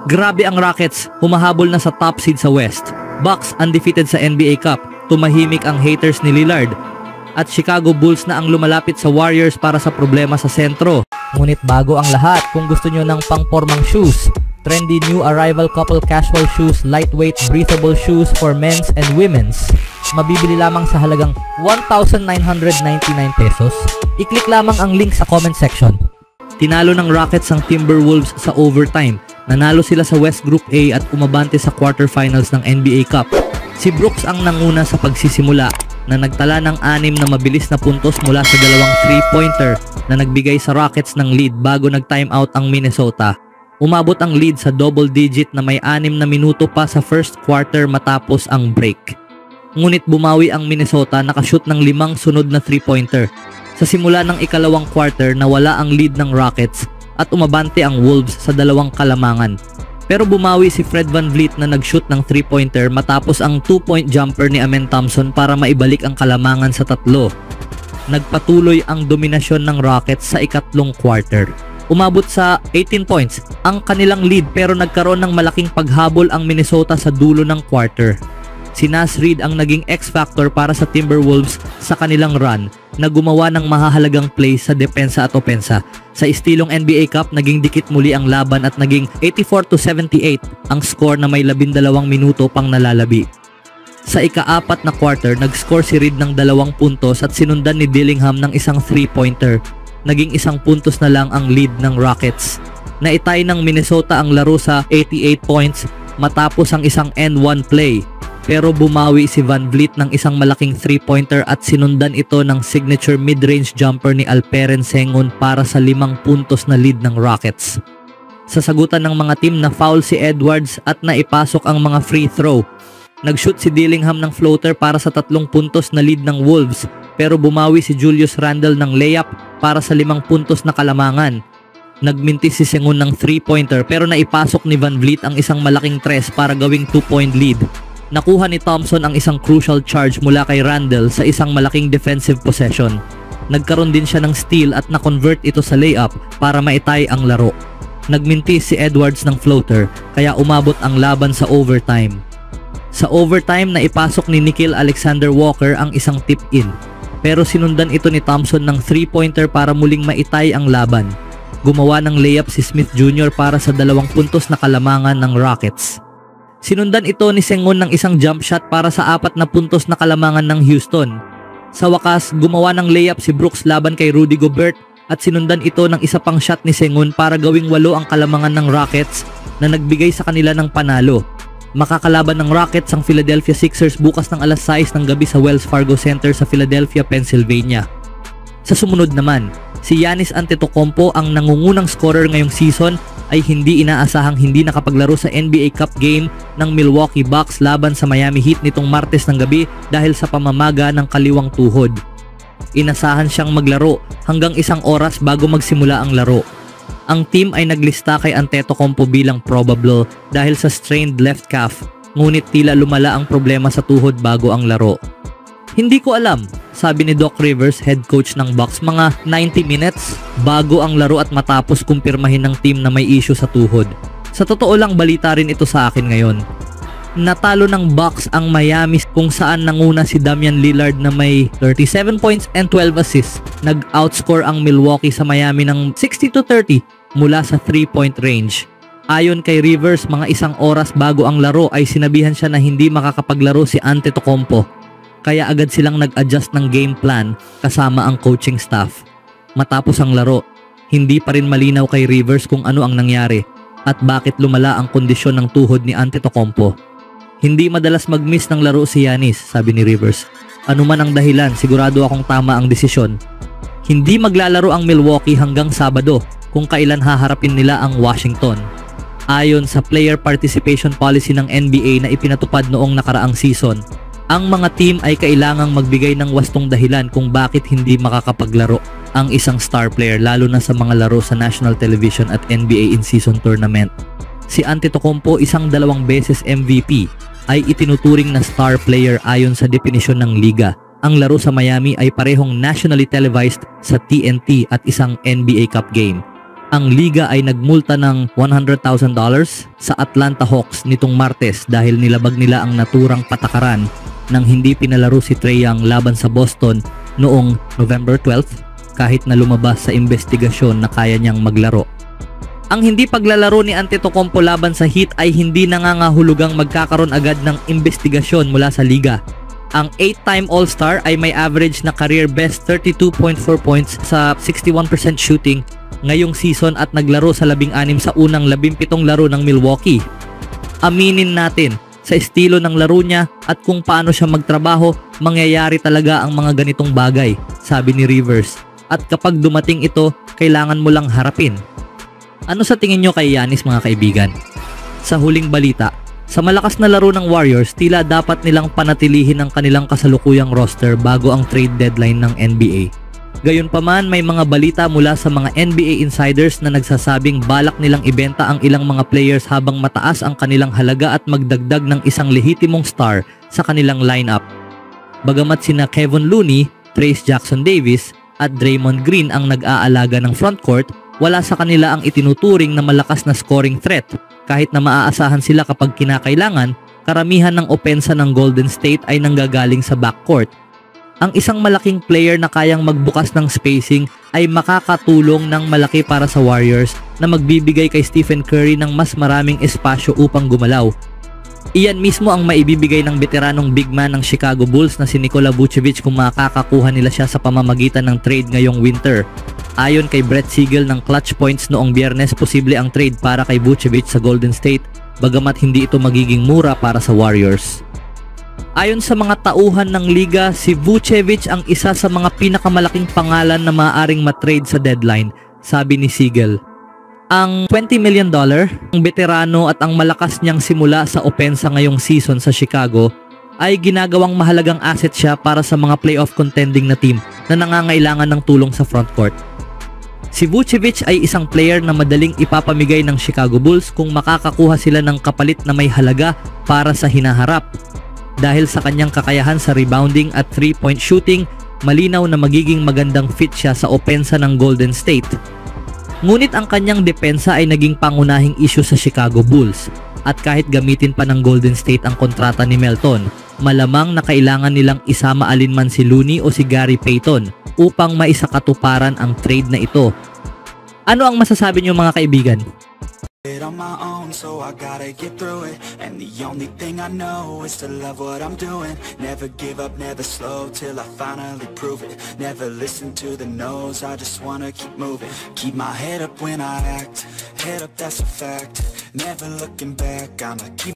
Grabe ang Rockets, humahabol na sa top seed sa West. Bucks undefeated sa NBA Cup, tumahimik ang haters ni Lillard. At Chicago Bulls na ang lumalapit sa Warriors para sa problema sa sentro. Ngunit bago ang lahat, kung gusto nyo ng pangpormang shoes, trendy new arrival couple casual shoes, lightweight breathable shoes for men's and women's, mabibili lamang sa halagang 1,999 pesos. I-click lamang ang link sa comment section. Tinalo ng Rockets ang Timberwolves sa overtime. Nanalo sila sa West Group A at umabante sa quarterfinals ng NBA Cup. Si Brooks ang nanguna sa pagsisimula na nagtala ng 6 na mabilis na puntos mula sa dalawang 3-pointer na nagbigay sa Rockets ng lead bago nag-timeout ang Minnesota. Umabot ang lead sa double digit na may 6 na minuto pa sa first quarter matapos ang break. Ngunit bumawi ang Minnesota, nakashoot ng 5 sunod na 3-pointer. Sa simula ng ikalawang quarter nawala ang lead ng Rockets at umabante ang Wolves sa 2 kalamangan. Pero bumawi si Fred VanVleet na nag-shoot ng 3-pointer matapos ang 2-point jumper ni Amen Thompson para maibalik ang kalamangan sa 3. Nagpatuloy ang dominasyon ng Rockets sa ikatlong quarter. Umabot sa 18 points ang kanilang lead pero nagkaroon ng malaking paghabol ang Minnesota sa dulo ng quarter. Si Naz Reid ang naging X-factor para sa Timberwolves sa kanilang run na gumawa ng mahahalagang plays sa depensa at opensa. Sa estilong NBA Cup, naging dikit muli ang laban at naging 84-78 ang score na may 12 minuto pang nalalabi. Sa ika-4 na quarter, nag-score si Reid ng 2 puntos at sinundan ni Dillingham ng isang 3-pointer. Naging 1 puntos na lang ang lead ng Rockets. Naitay ng Minnesota ang laro sa 88 points matapos ang isang N1 play. Pero bumawi si VanVleet ng isang malaking 3-pointer at sinundan ito ng signature mid-range jumper ni Alperen Sengun para sa 5 puntos na lead ng Rockets. Sa sagutan ng mga team na foul si Edwards at naipasok ang mga free throw. Nag-shoot si Dillingham ng floater para sa 3 puntos na lead ng Wolves pero bumawi si Julius Randle ng layup para sa 5 puntos na kalamangan. Nagmintis si Sengun ng 3-pointer pero naipasok ni VanVleet ang isang malaking tres para gawing 2-point lead. Nakuha ni Thompson ang isang crucial charge mula kay Randle sa isang malaking defensive possession. Nagkaroon din siya ng steal at na-convert ito sa layup para maitay ang laro. Nagmintis si Edwards ng floater kaya umabot ang laban sa overtime. Sa overtime naipasok ni Nickeil Alexander-Walker ang isang tip-in pero sinundan ito ni Thompson ng 3-pointer para muling maitay ang laban. Gumawa ng layup si Smith Jr. para sa 2 puntos na kalamangan ng Rockets. Sinundan ito ni Sengun ng isang jump shot para sa 4 na puntos na kalamangan ng Houston. Sa wakas, gumawa ng layup si Brooks laban kay Rudy Gobert at sinundan ito ng isa pang shot ni Sengun para gawing 8 ang kalamangan ng Rockets na nagbigay sa kanila ng panalo. Makakalaban ng Rockets ang Philadelphia Sixers bukas ng alas 6 ng gabi sa Wells Fargo Center sa Philadelphia, Pennsylvania. Sa sumunod naman, si Giannis Antetokounmpo ang nangungunang scorer ngayong season ay hindi inaasahang hindi nakapaglaro sa NBA Cup game ng Milwaukee Bucks laban sa Miami Heat nitong Martes ng gabi dahil sa pamamaga ng kaliwang tuhod. Inasahan siyang maglaro hanggang 1 oras bago magsimula ang laro. Ang team ay naglista kay Antetokounmpo bilang probable dahil sa strained left calf, ngunit tila lumala ang problema sa tuhod bago ang laro. Hindi ko alam, sabi ni Doc Rivers, head coach ng Bucks, mga 90 minutes bago ang laro at matapos kumpirmahin ng team na may issue sa tuhod. Sa totoo lang balita rin ito sa akin ngayon. Natalo ng Bucks ang Miami kung saan nanguna si Damian Lillard na may 37 points and 12 assists. Nag-outscore ang Milwaukee sa Miami ng 60-30 mula sa 3-point range. Ayon kay Rivers, mga 1 oras bago ang laro ay sinabihan siya na hindi makakapaglaro si Antetokounmpo. Kaya agad silang nag-adjust ng game plan kasama ang coaching staff. Matapos ang laro, hindi pa rin malinaw kay Rivers kung ano ang nangyari at bakit lumala ang kondisyon ng tuhod ni Antetokounmpo. Hindi madalas mag-miss ng laro si Giannis, sabi ni Rivers. Ano man ang dahilan, sigurado akong tama ang desisyon. Hindi maglalaro ang Milwaukee hanggang Sabado kung kailan haharapin nila ang Washington. Ayon sa player participation policy ng NBA na ipinatupad noong nakaraang season, ang mga team ay kailangang magbigay ng wastong dahilan kung bakit hindi makakapaglaro ang isang star player lalo na sa mga laro sa national television at NBA in-season tournament. Si Antetokounmpo, isang 2 beses MVP, ay itinuturing na star player ayon sa definisyon ng liga. Ang laro sa Miami ay parehong nationally televised sa TNT at isang NBA Cup game. Ang liga ay nagmulta ng $100,000 sa Atlanta Hawks nitong Martes dahil nilabag nila ang naturang patakaran nang hindi pinalaro si Trae Young laban sa Boston noong November 12 kahit na lumabas sa investigasyon na kaya niyang maglaro. Ang hindi paglalaro ni Antetokounmpo laban sa Heat ay hindi nangangahulugang magkakaroon agad ng investigasyon mula sa liga. Ang 8-time All-Star ay may average na career best 32.4 points sa 61% shooting ngayong season at naglaro sa 16 sa unang 17 laro ng Milwaukee. Aminin natin, sa estilo ng laro niya at kung paano siya magtrabaho, mangyayari talaga ang mga ganitong bagay, sabi ni Rivers. At kapag dumating ito, kailangan mo lang harapin. Ano sa tingin nyo kay Giannis mga kaibigan? Sa huling balita, sa malakas na laro ng Warriors, tila dapat nilang panatilihin ang kanilang kasalukuyang roster bago ang trade deadline ng NBA. Gayunpaman, may mga balita mula sa mga NBA insiders na nagsasabing balak nilang ibenta ang ilang mga players habang mataas ang kanilang halaga at magdagdag ng isang lehitimong star sa kanilang lineup. Bagamat sina Kevin Looney, Trayce Jackson-Davis at Draymond Green ang nag-aalaga ng frontcourt, wala sa kanila ang itinuturing na malakas na scoring threat. Kahit na maaasahan sila kapag kinakailangan, karamihan ng opensa ng Golden State ay nanggagaling sa backcourt. Ang isang malaking player na kayang magbukas ng spacing ay makakatulong ng malaki para sa Warriors na magbibigay kay Stephen Curry ng mas maraming espasyo upang gumalaw. Iyan mismo ang maibibigay ng veteranong big man ng Chicago Bulls na si Nikola Vucevic kung makakakuha nila siya sa pamamagitan ng trade ngayong winter. Ayon kay Brett Siegel ng Clutch Points noong Biyernes, posible ang trade para kay Vucevic sa Golden State, bagamat hindi ito magiging mura para sa Warriors. Ayon sa mga tauhan ng liga, si Vucevic ang isa sa mga pinakamalaking pangalan na maaaring matrade sa deadline, sabi ni Siegel. Ang $20 million, ang veterano at ang malakas niyang simula sa opensa ngayong season sa Chicago ay ginagawang mahalagang asset siya para sa mga playoff contending na team na nangangailangan ng tulong sa frontcourt. Si Vucevic ay isang player na madaling ipapamigay ng Chicago Bulls kung makakakuha sila ng kapalit na may halaga para sa hinaharap. Dahil sa kanyang kakayahan sa rebounding at 3-point shooting, malinaw na magiging magandang fit siya sa opensa ng Golden State. Ngunit ang kanyang depensa ay naging pangunahing issue sa Chicago Bulls. At kahit gamitin pa ng Golden State ang kontrata ni Melton, malamang na kailangan nilang isama alinman si Looney o si Gary Payton upang maisakatuparan ang trade na ito. Ano ang masasabi niyo mga kaibigan? On my own, so I gotta get through it. And the only thing I know is to love what I'm doing. Never give up, never slow, till I finally prove it. Never listen to the no's, I just wanna keep moving. Keep my head up when I act, head up, that's a fact. Never looking back, I'ma keep